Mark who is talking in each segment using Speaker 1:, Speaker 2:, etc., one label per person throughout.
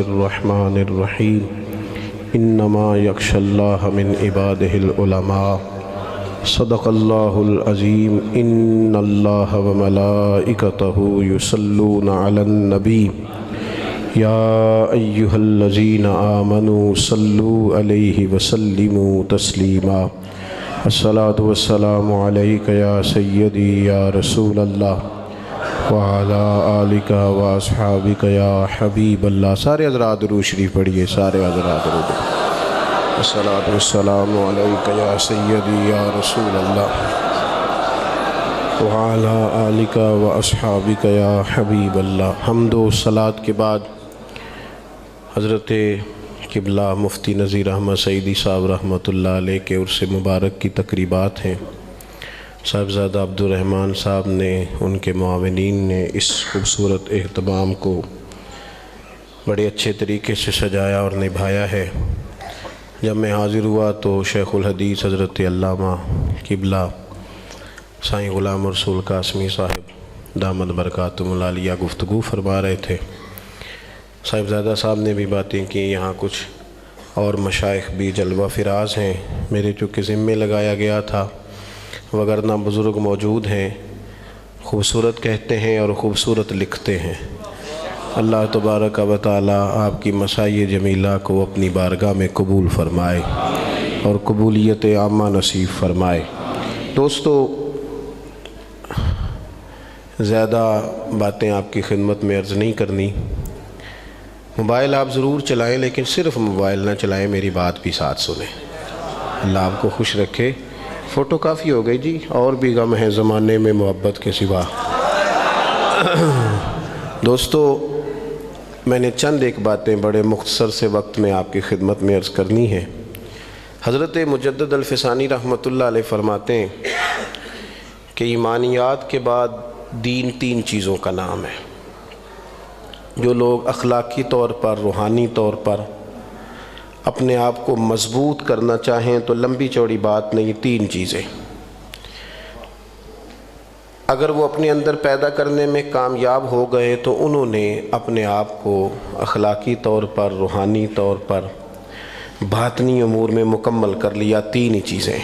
Speaker 1: الرحمن الرحیم انما یخشی اللہ من عبادہ العلماء صدق اللہ العظیم ان اللہ وملائکتہ یصلون علی النبی یا ایہا الذین آمنوا صلوا علیہ وسلموا تسلیما الصلاۃ والسلام علیک یا سیدی یا رسول اللہ وعلی آلک واصحابک یا حبیب اللہ۔ سارے حضرات درود شریف پڑھیے، سارے حضرات درود۔ الصلاۃ والسلام علیک یا سیدی یا رسول اللہ وعلی آلک واصحابک یا حبیب اللہ۔ حمد و صلاۃ کے بعد حضرت قبلہ مفتی نذیر احمد سعیدی صاحب رحمۃ اللہ علیہ کے عرس مبارک کی تقریبات ہیں۔ صاحبزادہ عبدالرحمن صاحب نے، ان کے معاونین نے اس خوبصورت اہتمام کو بڑے اچھے طریقے سے سجایا اور نبھایا ہے۔ جب میں حاضر ہوا تو شیخ الحدیث حضرت علامہ قبلہ سائیں غلام رسول قاسمی صاحب دامت برکاتہم العالیہ گفتگو فرما رہے تھے۔ صاحبزادہ صاحب نے بھی باتیں کی، یہاں کچھ اور مشائخ بھی جلوہ فراز ہیں۔ میرے چونکہ ذمے لگایا گیا تھا، وگرنہ بزرگ موجود ہیں، خوبصورت کہتے ہیں اور خوبصورت لکھتے ہیں۔ اللہ تبارک و تعالی آپ کی مساعی جمیلہ کو اپنی بارگاہ میں قبول فرمائے اور قبولیت عامہ نصیب فرمائے۔ دوستو، زیادہ باتیں آپ کی خدمت میں عرض نہیں کرنی۔ موبائل آپ ضرور چلائیں، لیکن صرف موبائل نہ چلائیں، میری بات بھی ساتھ سنیں۔ اللہ آپ کو خوش رکھے۔ فوٹو کافی ہو گئی جی، اور بھی غم ہے زمانے میں محبت کے سوا۔ دوستو، میں نے چند ایک باتیں بڑے مختصر سے وقت میں آپ کی خدمت میں عرض کرنی ہے۔ حضرت مجدد الفسانی رحمۃ اللہ علیہ فرماتے ہیں کہ ایمانیات کے بعد دین تین چیزوں کا نام ہے۔ جو لوگ اخلاقی طور پر، روحانی طور پر اپنے آپ کو مضبوط کرنا چاہیں تو لمبی چوڑی بات نہیں، تین چیزیں اگر وہ اپنے اندر پیدا کرنے میں کامیاب ہو گئے تو انہوں نے اپنے آپ کو اخلاقی طور پر، روحانی طور پر، باطنی امور میں مکمل کر لیا۔ تین ہی چیزیں۔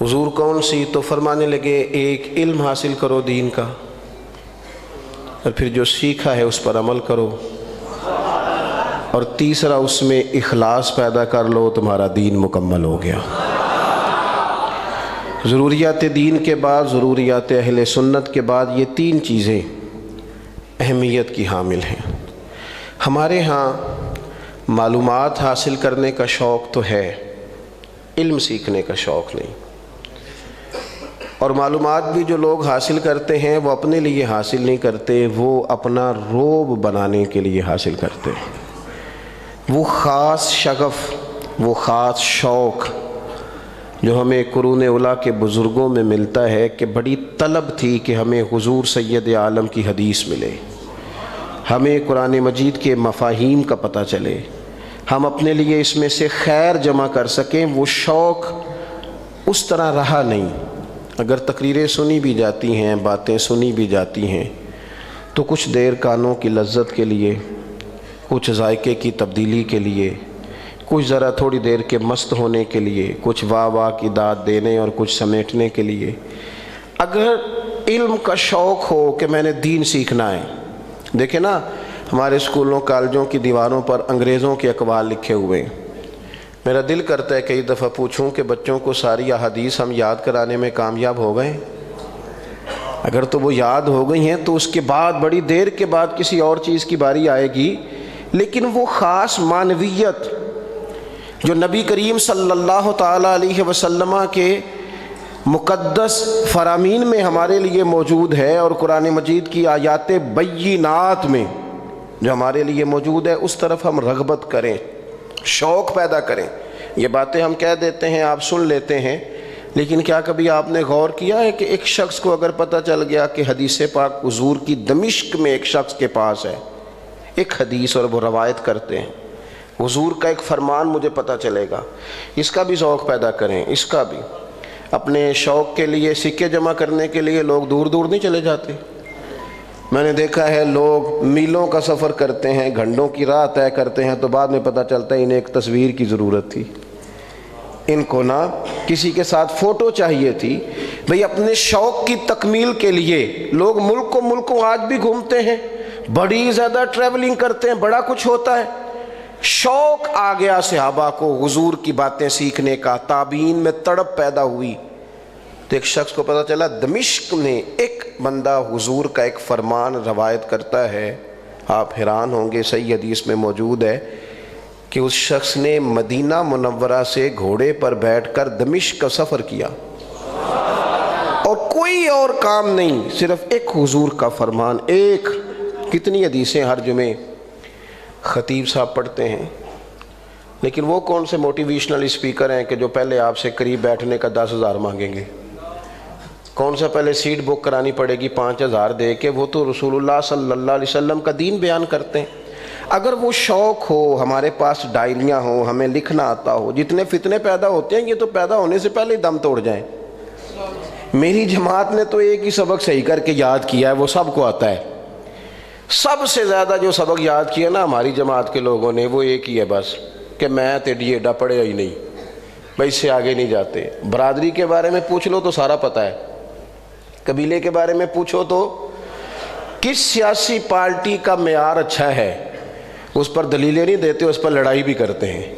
Speaker 1: حضور کون سی؟ تو فرمانے لگے، ایک علم حاصل کرو دین کا، اور پھر جو سیکھا ہے اس پر عمل کرو، اور تیسرا اس میں اخلاص پیدا کر لو، تمہارا دین مکمل ہو گیا۔ ضروریات دین کے بعد، ضروریات اہل سنت کے بعد، یہ تین چیزیں اہمیت کی حامل ہیں۔ ہمارے ہاں معلومات حاصل کرنے کا شوق تو ہے، علم سیکھنے کا شوق نہیں۔ اور معلومات بھی جو لوگ حاصل کرتے ہیں وہ اپنے لیے حاصل نہیں کرتے، وہ اپنا روب بنانے کے لیے حاصل کرتے ہیں۔ وہ خاص شغف، وہ خاص شوق جو ہمیں قرون اولیٰ کے بزرگوں میں ملتا ہے کہ بڑی طلب تھی کہ ہمیں حضور سید عالم کی حدیث ملے، ہمیں قرآن مجید کے مفاہیم کا پتہ چلے، ہم اپنے لیے اس میں سے خیر جمع کر سکیں۔ وہ شوق اس طرح رہا نہیں۔ اگر تقریریں سنی بھی جاتی ہیں، باتیں سنی بھی جاتی ہیں، تو کچھ دیر کانوں کی لذت کے لیے، کچھ ذائقے کی تبدیلی کے لیے، کچھ ذرا تھوڑی دیر کے مست ہونے کے لیے، کچھ واہ واہ کی داد دینے اور کچھ سمیٹنے کے لیے۔ اگر علم کا شوق ہو کہ میں نے دین سیکھنا ہے، دیکھیں نا، ہمارے اسکولوں کالجوں کی دیواروں پر انگریزوں کے اقوال لکھے ہوئے ہیں۔ میرا دل کرتا ہے کئی دفعہ پوچھوں کہ بچوں کو ساری احادیث ہم یاد کرانے میں کامیاب ہو گئے؟ اگر تو وہ یاد ہو گئی ہیں تو اس کے بعد بڑی دیر کے بعد کسی اور چیز کی باری آئے گی، لیکن وہ خاص معنویت جو نبی کریم صلی اللہ تعالیٰ علیہ وسلم کے مقدس فرامین میں ہمارے لیے موجود ہے، اور قرآن مجید کی آیات بینات میں جو ہمارے لیے موجود ہے، اس طرف ہم رغبت کریں، شوق پیدا کریں۔ یہ باتیں ہم کہہ دیتے ہیں، آپ سن لیتے ہیں، لیکن کیا کبھی آپ نے غور کیا ہے کہ ایک شخص کو اگر پتہ چل گیا کہ حدیث پاک حضور کی دمشق میں ایک شخص کے پاس ہے ایک حدیث، اور وہ روایت کرتے ہیں، حضور کا ایک فرمان مجھے پتہ چلے گا، اس کا بھی ذوق پیدا کریں۔ اس کا بھی اپنے شوق کے لیے، سکے جمع کرنے کے لیے لوگ دور دور نہیں چلے جاتے۔ میں نے دیکھا ہے لوگ میلوں کا سفر کرتے ہیں، گھنٹوں کی راہ طے کرتے ہیں، تو بعد میں پتہ چلتا ہے انہیں ایک تصویر کی ضرورت تھی، ان کو نہ کسی کے ساتھ فوٹو چاہیے تھی۔ بھئی اپنے شوق کی تکمیل کے لیے لوگ ملکوں آج بھی گھومتے ہیں، بڑی زیادہ ٹریولنگ کرتے ہیں، بڑا کچھ ہوتا ہے۔ شوق آ گیا صحابہ کو حضور کی باتیں سیکھنے کا، تابعین میں تڑپ پیدا ہوئی، تو ایک شخص کو پتہ چلا دمشق میں ایک بندہ حضور کا ایک فرمان روایت کرتا ہے، آپ حیران ہوں گے، صحیح حدیث میں موجود ہے کہ اس شخص نے مدینہ منورہ سے گھوڑے پر بیٹھ کر دمشق کا سفر کیا، اور کوئی اور کام نہیں، صرف ایک حضور کا فرمان۔ ایک کتنی حدیثیں ہر جمعے خطیب صاحب پڑھتے ہیں، لیکن وہ کون سے موٹیویشنل اسپیکر ہیں کہ جو پہلے آپ سے قریب بیٹھنے کا 10,000 مانگیں گے؟ کون سا پہلے سیٹ بک کرانی پڑے گی 5,000 دے کے؟ وہ تو رسول اللہ صلی اللہ علیہ وسلم کا دین بیان کرتے ہیں۔ اگر وہ شوق ہو، ہمارے پاس ڈائریاں ہوں، ہمیں لکھنا آتا ہو، جتنے فتنے پیدا ہوتے ہیں یہ تو پیدا ہونے سے پہلے ہی دم توڑ جائیں۔ میری جماعت نے تو ایک ہی سبق صحیح کر کے یاد کیا ہے، وہ سب کو آتا ہے۔ سب سے زیادہ جو سبق یاد کیا نا ہماری جماعت کے لوگوں نے، وہ ایک ہی ہے بس، کہ میں تیڈی ایڈا پڑھے ہی نہیں، بھائی اس سے آگے نہیں جاتے۔ برادری کے بارے میں پوچھ لو تو سارا پتہ ہے، قبیلے کے بارے میں پوچھو تو کس سیاسی پارٹی کا معیار اچھا ہے اس پر دلیلیں نہیں دیتے، اس پر لڑائی بھی کرتے ہیں،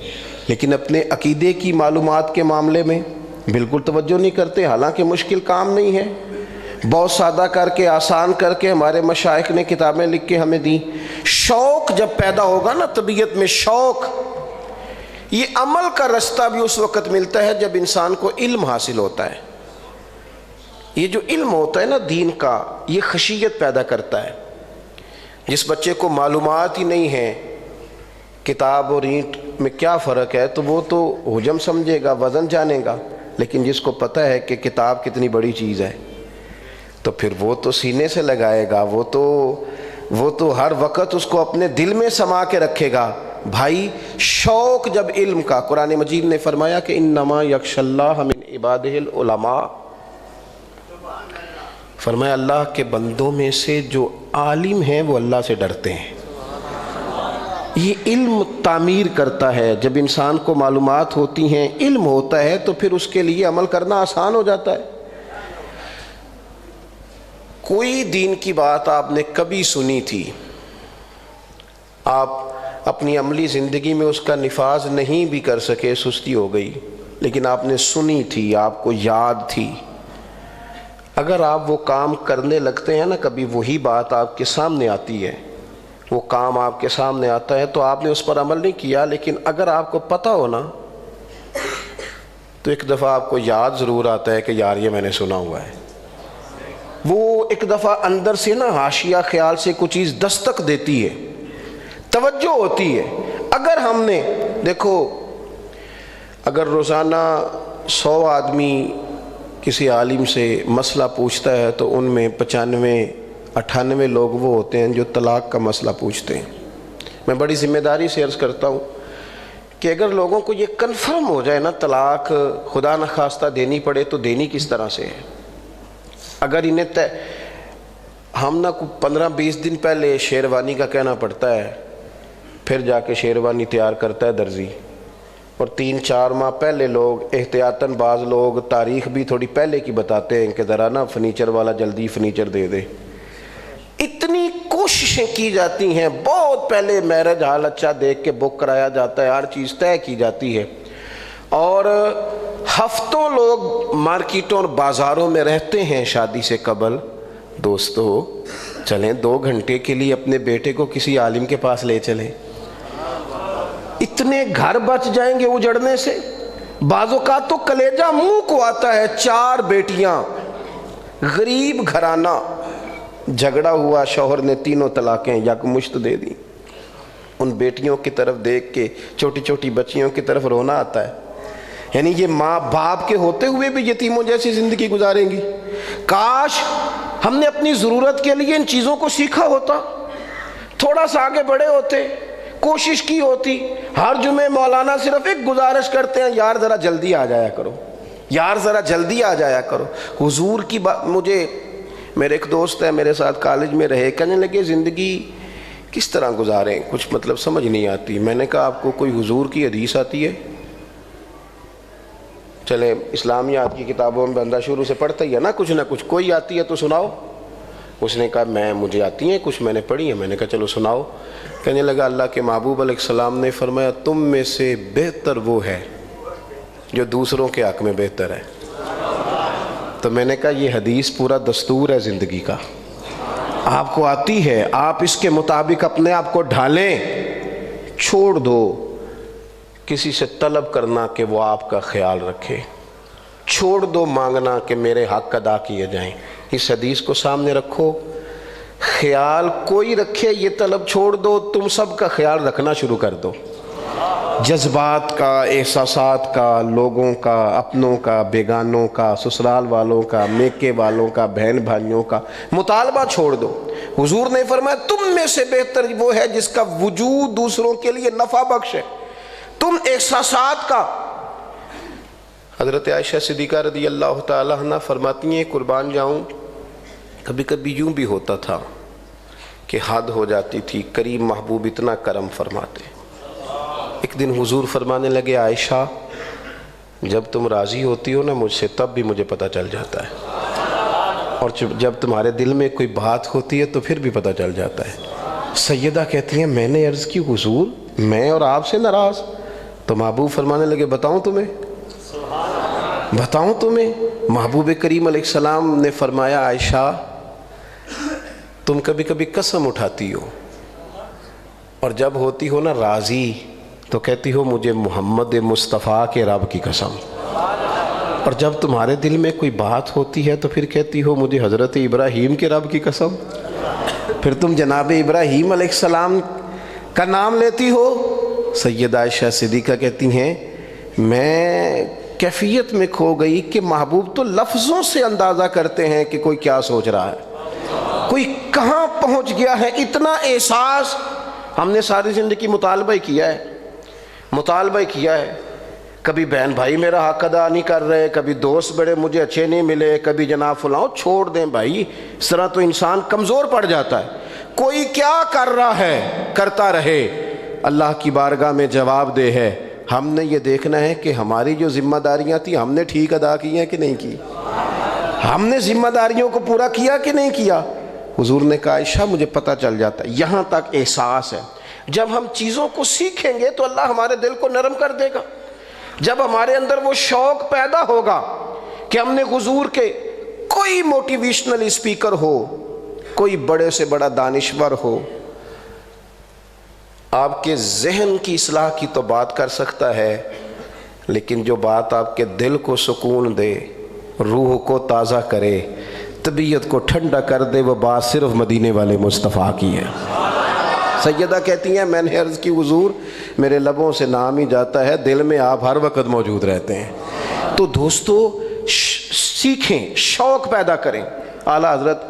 Speaker 1: لیکن اپنے عقیدے کی معلومات کے معاملے میں بالکل توجہ نہیں کرتے، حالانکہ مشکل کام نہیں ہے، بہت سادہ کر کے آسان کر کے ہمارے مشائخ نے کتابیں لکھ کے ہمیں دیں۔ شوق جب پیدا ہوگا نا طبیعت میں، شوق، یہ عمل کا رستہ بھی اس وقت ملتا ہے جب انسان کو علم حاصل ہوتا ہے۔ یہ جو علم ہوتا ہے نا دین کا، یہ خشیت پیدا کرتا ہے۔ جس بچے کو معلومات ہی نہیں ہے کتاب اور اینٹ میں کیا فرق ہے، تو وہ تو حجم سمجھے گا، وزن جانے گا، لیکن جس کو پتہ ہے کہ کتاب کتنی بڑی چیز ہے تو پھر وہ تو سینے سے لگائے گا، وہ تو ہر وقت اس کو اپنے دل میں سما کے رکھے گا۔ بھائی شوق جب علم کا، قرآن مجید نے فرمایا کہ انما یخشی اللہ من عبادہ العلماء، فرمایا اللہ کے بندوں میں سے جو عالم ہیں وہ اللہ سے ڈرتے ہیں۔ یہ علم تعمیر کرتا ہے، جب انسان کو معلومات ہوتی ہیں، علم ہوتا ہے، تو پھر اس کے لیے عمل کرنا آسان ہو جاتا ہے۔ کوئی دین کی بات آپ نے کبھی سنی تھی، آپ اپنی عملی زندگی میں اس کا نفاذ نہیں بھی کر سکے، سستی ہو گئی، لیکن آپ نے سنی تھی، آپ کو یاد تھی، اگر آپ وہ کام کرنے لگتے ہیں نا، کبھی وہی بات آپ کے سامنے آتی ہے، وہ کام آپ کے سامنے آتا ہے تو آپ نے اس پر عمل نہیں کیا، لیکن اگر آپ کو پتہ ہو نا تو ایک دفعہ آپ کو یاد ضرور آتا ہے کہ یار یہ میں نے سنا ہوا ہے۔ وہ ایک دفعہ اندر سے نا حاشیہ خیال سے کچھ چیز دستک دیتی ہے، توجہ ہوتی ہے۔ اگر ہم نے دیکھو، اگر روزانہ 100 آدمی کسی عالم سے مسئلہ پوچھتا ہے تو ان میں 95-98 لوگ وہ ہوتے ہیں جو طلاق کا مسئلہ پوچھتے ہیں۔ میں بڑی ذمہ داری سے عرض کرتا ہوں کہ اگر لوگوں کو یہ کنفرم ہو جائے نا طلاق خدا نخواستہ دینی پڑے تو دینی کس طرح سے ہے۔ اگر انہیں ہم نہ 15-20 دن پہلے شیروانی کا کہنا پڑتا ہے، پھر جا کے شیروانی تیار کرتا ہے درزی، اور 3-4 ماہ پہلے لوگ احتیاطاً، بعض لوگ تاریخ بھی تھوڑی پہلے کی بتاتے ہیں کہ ذرا نا فرنیچر والا جلدی فرنیچر دے دے۔ اتنی کوششیں کی جاتی ہیں، بہت پہلے میرج ہال اچھا دیکھ کے بک کرایا جاتا ہے، ہر چیز طے کی جاتی ہے، اور ہفتوں لوگ مارکیٹوں اور بازاروں میں رہتے ہیں شادی سے قبل۔ دوستو چلیں 2 گھنٹے کے لیے اپنے بیٹے کو کسی عالم کے پاس لے چلیں، اتنے گھر بچ جائیں گے اجڑنے سے۔ بعض اوقات تو کلیجہ منہ کو آتا ہے، 4 بیٹیاں، غریب گھرانہ، جھگڑا ہوا، شوہر نے 3 طلاقیں یکمشت دے دی۔ ان بیٹیوں کی طرف دیکھ کے، چھوٹی چھوٹی بچیوں کی طرف رونا آتا ہے، یعنی یہ ماں باپ کے ہوتے ہوئے بھی یتیموں جیسی زندگی گزاریں گی۔ کاش ہم نے اپنی ضرورت کے لیے ان چیزوں کو سیکھا ہوتا، تھوڑا سا آگے بڑھے ہوتے، کوشش کی ہوتی۔ ہر جمعے مولانا صرف ایک گزارش کرتے ہیں، یار ذرا جلدی آ جایا کرو، یار ذرا جلدی آ جایا کرو۔ حضور کی بات، میرے ایک دوست ہے میرے ساتھ کالج میں رہے، کہنے لگے زندگی کس طرح گزاریں، کچھ مطلب سمجھ نہیں آتی۔ میں نے کہا آپ کو کوئی حضور کی حدیث آتی ہے؟ چلے اسلامیات کی کتابوں میں بندہ شروع سے پڑھتا ہی ہے نا کچھ نہ کچھ، کوئی آتی ہے تو سناؤ۔ اس نے کہا مجھے آتی ہیں کچھ، میں نے پڑھی ہیں۔ میں نے کہا چلو سناؤ۔ کہنے لگا اللہ کے محبوب علیہ السلام نے فرمایا تم میں سے بہتر وہ ہے جو دوسروں کے حق میں بہتر ہے۔ تو میں نے کہا یہ حدیث پورا دستور ہے زندگی کا، آپ کو آتی ہے، آپ اس کے مطابق اپنے آپ کو ڈھالیں۔ چھوڑ دو کسی سے طلب کرنا کہ وہ آپ کا خیال رکھے، چھوڑ دو مانگنا کہ میرے حق ادا کیے جائیں۔ اس حدیث کو سامنے رکھو، خیال کوئی رکھے یہ طلب چھوڑ دو، تم سب کا خیال رکھنا شروع کر دو، جذبات کا، احساسات کا، لوگوں کا، اپنوں کا، بیگانوں کا، سسرال والوں کا، میکے والوں کا، بہن بھائیوں کا مطالبہ چھوڑ دو۔ حضور نے فرمایا تم میں سے بہتر وہ ہے جس کا وجود دوسروں کے لیے نفع بخش ہے۔ تم احساسات کا، حضرت عائشہ صدیقہ رضی اللہ تعالیٰ عنہ فرماتی ہیں قربان جاؤں کبھی کبھی یوں بھی ہوتا تھا کہ حد ہو جاتی تھی، کریم محبوب اتنا کرم فرماتے۔ ایک دن حضور فرمانے لگے عائشہ جب تم راضی ہوتی ہو نا مجھ سے تب بھی مجھے پتہ چل جاتا ہے، اور جب تمہارے دل میں کوئی بات ہوتی ہے تو پھر بھی پتہ چل جاتا ہے۔ سیدہ کہتی ہیں میں نے عرض کی حضور میں اور آپ سے ناراض؟ تو محبوب فرمانے لگے بتاؤں تمہیں؟ محبوب کریم علیہ السلام نے فرمایا عائشہ تم کبھی کبھی قسم اٹھاتی ہو اور جب ہوتی ہو نا راضی تو کہتی ہو مجھے محمد مصطفیٰ کے رب کی قسم، اور جب تمہارے دل میں کوئی بات ہوتی ہے تو پھر کہتی ہو مجھے حضرت ابراہیم کے رب کی قسم، پھر تم جناب ابراہیم علیہ السلام کا نام لیتی ہو۔ سیدہ عائشہ صدیقہ کہتی ہیں میں کیفیت میں کھو گئی کہ محبوب تو لفظوں سے اندازہ کرتے ہیں کہ کوئی کیا سوچ رہا ہے، کوئی کہاں پہنچ گیا ہے۔ اتنا احساس ہم نے ساری زندگی مطالبہ کیا ہے۔ کبھی بہن بھائی میرا حق ادا نہیں کر رہے، کبھی دوست بڑے مجھے اچھے نہیں ملے، کبھی جناب فلاں، چھوڑ دیں بھائی، اس طرح تو انسان کمزور پڑ جاتا ہے۔ کوئی کیا کر رہا ہے کرتا رہے، اللہ کی بارگاہ میں جواب دہ ہے۔ ہم نے یہ دیکھنا ہے کہ ہماری جو ذمہ داریاں تھیں ہم نے ٹھیک ادا کی ہیں کہ نہیں کی، ہم نے ذمہ داریوں کو پورا کیا کہ نہیں کیا۔ حضور نے کہا عائشہ مجھے پتہ چل جاتا ہے، یہاں تک احساس ہے۔ جب ہم چیزوں کو سیکھیں گے تو اللہ ہمارے دل کو نرم کر دے گا۔ جب ہمارے اندر وہ شوق پیدا ہوگا کہ ہم نے حضور کے کوئی موٹیویشنل اسپیکر ہو، کوئی بڑے سے بڑا دانشور ہو، آپ کے ذہن کی اصلاح کی تو بات کر سکتا ہے، لیکن جو بات آپ کے دل کو سکون دے، روح کو تازہ کرے، طبیعت کو ٹھنڈا کر دے، وہ بات صرف مدینے والے مصطفیٰ کی ہے۔ سیدہ کہتی ہیں میں نے عرض کی حضور میرے لبوں سے نام ہی جاتا ہے، دل میں آپ ہر وقت موجود رہتے ہیں۔ تو دوستو سیکھیں، شوق پیدا کریں۔ اعلیٰ حضرت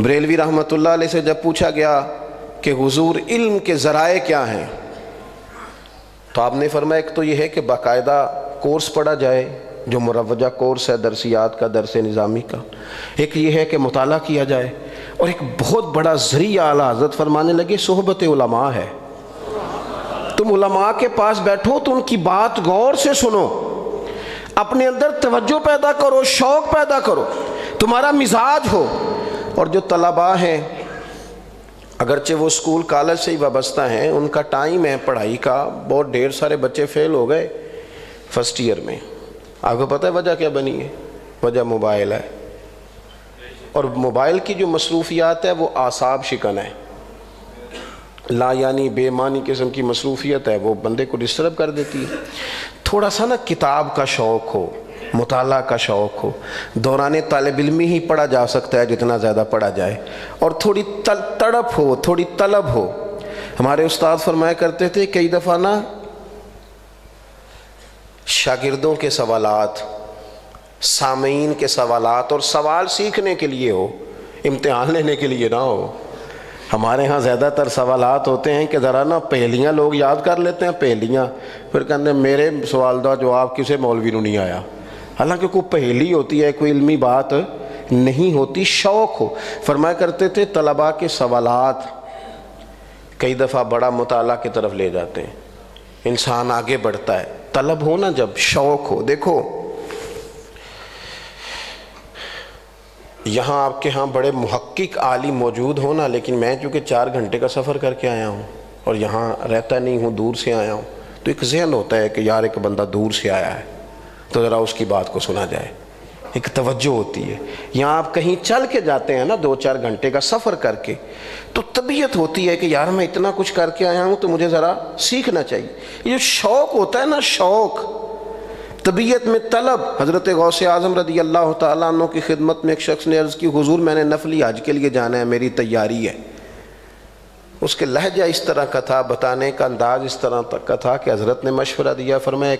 Speaker 1: بریلوی رحمۃ اللہ علیہ سے جب پوچھا گیا کہ حضور علم کے ذرائع کیا ہیں، تو آپ نے فرمایا ایک تو یہ ہے کہ باقاعدہ کورس پڑھا جائے جو مروجہ کورس ہے درسیات کا، درس نظامی کا، ایک یہ ہے کہ مطالعہ کیا جائے، اور ایک بہت بڑا ذریعہ اعلیٰ حضرت فرمانے لگے صحبت علماء ہے۔ تم علماء کے پاس بیٹھو تو ان کی بات غور سے سنو، اپنے اندر توجہ پیدا کرو، شوق پیدا کرو، تمہارا مزاج ہو۔ اور جو طلباء ہیں اگرچہ وہ اسکول کالج سے ہی وابستہ ہیں، ان کا ٹائم ہے پڑھائی کا، بہت ڈھیر سارے بچے فیل ہو گئے فرسٹ ایئر میں۔ آپ کو پتہ ہے وجہ کیا بنی ہے؟ وجہ موبائل ہے، اور موبائل کی جو مصروفیات ہے وہ اعصاب شکن ہے، لا یعنی بے معنی قسم کی مصروفیت ہے، وہ بندے کو ڈسٹرب کر دیتی ہے۔ تھوڑا سا نا کتاب کا شوق ہو، مطالعہ کا شوق ہو، دوران طالب علمی ہی پڑھا جا سکتا ہے جتنا زیادہ پڑھا جائے، اور تھوڑی تڑپ ہو، تھوڑی طلب ہو۔ ہمارے استاد فرمایا کرتے تھے کئی دفعہ نا شاگردوں کے سوالات، سامعین کے سوالات، اور سوال سیکھنے کے لیے ہو، امتحان لینے کے لیے نہ ہو۔ ہمارے ہاں زیادہ تر سوالات ہوتے ہیں کہ ذرا نا پہلیاں لوگ یاد کر لیتے ہیں، پہلیاں، پھر کہتے ہیں میرے سوال دا جواب کسے مولوی نو نہیں آیا، حالانکہ کوئی پہلی ہوتی ہے، کوئی علمی بات نہیں ہوتی، شوق ہو۔ فرمایا کرتے تھے طلباء کے سوالات کئی دفعہ بڑا مطالعہ کی طرف لے جاتے ہیں، انسان آگے بڑھتا ہے، طلب ہو نا جب، شوق ہو۔ دیکھو یہاں آپ کے ہاں بڑے محقق عالم موجود ہو نا، لیکن میں چونکہ 4 گھنٹے کا سفر کر کے آیا ہوں اور یہاں رہتا نہیں ہوں، دور سے آیا ہوں، تو ایک ذہن ہوتا ہے کہ یار ایک بندہ دور سے آیا ہے تو ذرا اس کی بات کو سنا جائے، ایک توجہ ہوتی ہے۔ یہاں آپ کہیں چل کے جاتے ہیں نا 2-4 گھنٹے کا سفر کر کے، تو طبیعت ہوتی ہے کہ یار میں اتنا کچھ کر کے آیا ہوں تو مجھے ذرا سیکھنا چاہیے۔ یہ جو شوق ہوتا ہے نا، شوق، طبیعت میں طلب۔ حضرت غوث اعظم رضی اللہ تعالیٰ عنہ کی خدمت میں ایک شخص نے عرض کی، حضور میں نے نفلی حج کے لیے جانا ہے، میری تیاری ہے۔ اس کے لہجہ اس طرح کا تھا، بتانے کا انداز اس طرح کا تھا کہ حضرت نے مشورہ دیا، فرمایا